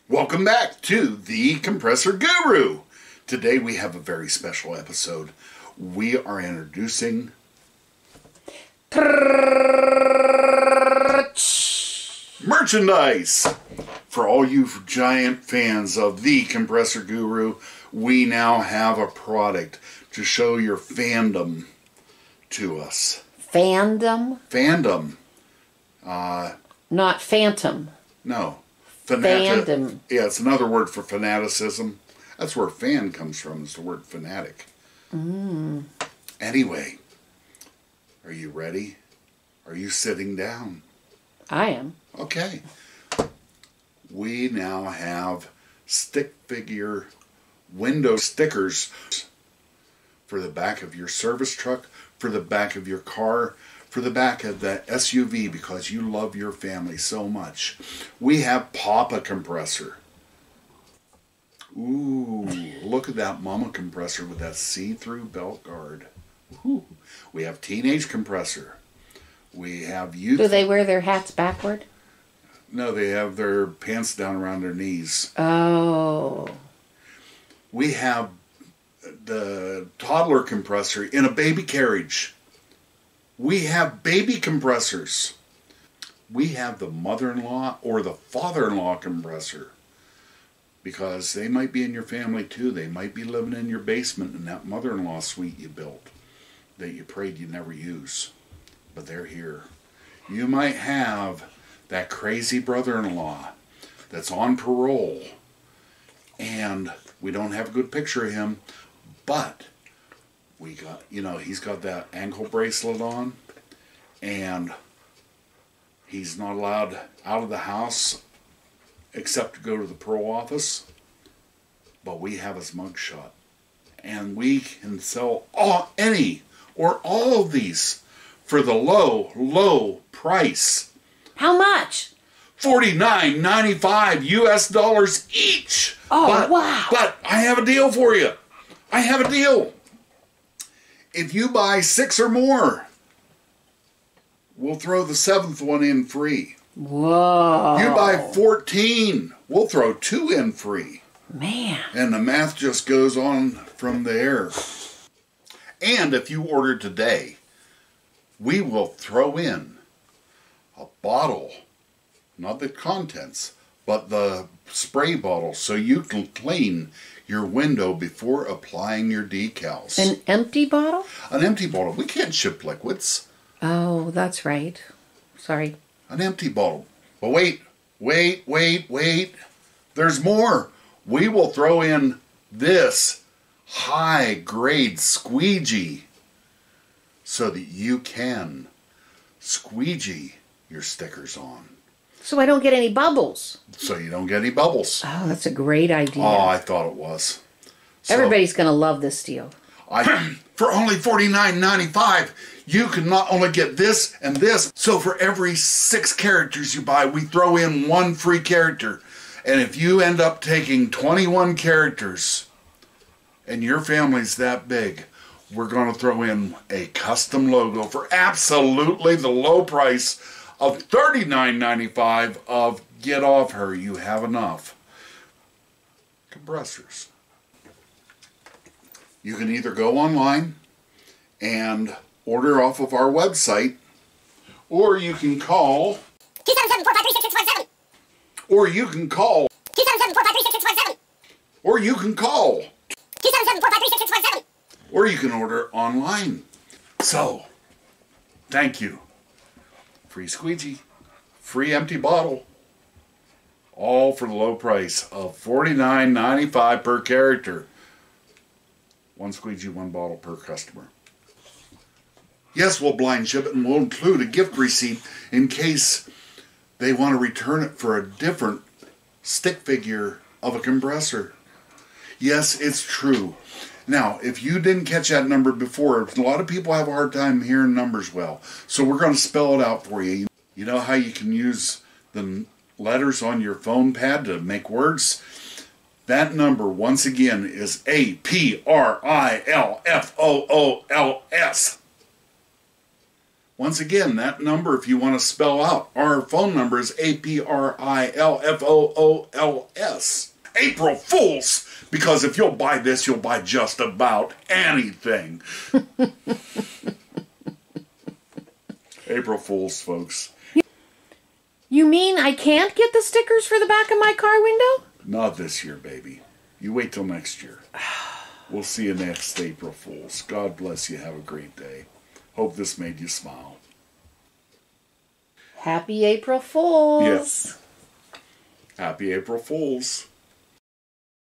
Welcome back to the Compressor Guru. Today we have a very special episode. We are introducing merchandise. For all you giant fans of the Compressor Guru, we now have a product to show your fandom to us. Fandom? Fandom. Not phantom. No. Fandom. Yeah, it's another word for fanaticism. That's where fan comes from, is the word fanatic. Anyway, are you ready? Are you sitting down? I am. Okay. We now have stick figure window stickers for the back of your service truck, for the back of your car, for the back of the SUV, because you love your family so much. We have Papa Compressor. Ooh, look at that Mama Compressor with that see-through belt guard. Ooh. We have Teenage Compressor. We have Youth. Do they wear their hats backward? No, they have their pants down around their knees. Oh. We have the Toddler Compressor in a baby carriage. We have baby compressors. We have the mother-in-law or the father-in-law compressor, because they might be in your family too. They might be living in your basement in that mother-in-law suite you built that you prayed you'd never use. But they're here. You might have that crazy brother-in-law that's on parole, and we don't have a good picture of him, but we got, he's got that ankle bracelet on, and he's not allowed out of the house except to go to the parole office. But we have his mugshot, and we can sell any or all of these for the low price. How much? $49.95 US dollars each. Oh, wow. But I have a deal for you. I have a deal. If you buy 6 or more, we'll throw the 7th one in free. Whoa. You buy 14, we'll throw 2 in free. Man. And the math just goes on from there. And if you order today, we will throw in a bottle, not the contents, but the spray bottle, so you can clean your window before applying your decals. An empty bottle? An empty bottle. We can't ship liquids. Oh, that's right. Sorry. An empty bottle. But wait. There's more. We will throw in this high-grade squeegee so that you can squeegee your stickers on. So I don't get any bubbles. So you don't get any bubbles. Oh, that's a great idea. Oh, I thought it was. So, everybody's going to love this deal. For only $49.95, you can not only get this and this. So for every 6 characters you buy, we throw in 1 free character. And if you end up taking 21 characters and your family's that big, we're going to throw in a custom logo for absolutely the low price of $39.95 of Get Off Her, You Have Enough compressors. You can either go online and order off of our website, or you can call 277-453-6657. Or you can call 277-453-6657. Or you can call 277-453-6657. Or you can order online. So, thank you. Free squeegee, free empty bottle, all for the low price of $49.95 per character. 1 squeegee, 1 bottle per customer. Yes, we'll blind ship it, and we'll include a gift receipt in case they want to return it for a different stick figure of a compressor. Yes, it's true. Now, if you didn't catch that number before, a lot of people have a hard time hearing numbers well. So we're going to spell it out for you. You know how you can use the letters on your phone pad to make words? That number, once again, is APRILFOOLS. Once again, that number, if you want to spell out, our phone number is APRILFOOLS. April Fools! Because if you'll buy this, you'll buy just about anything. April Fools, folks. You mean I can't get the stickers for the back of my car window? Not this year, baby. You wait till next year. We'll see you next April Fools. God bless you. Have a great day. Hope this made you smile. Happy April Fools. Yes. Happy April Fools.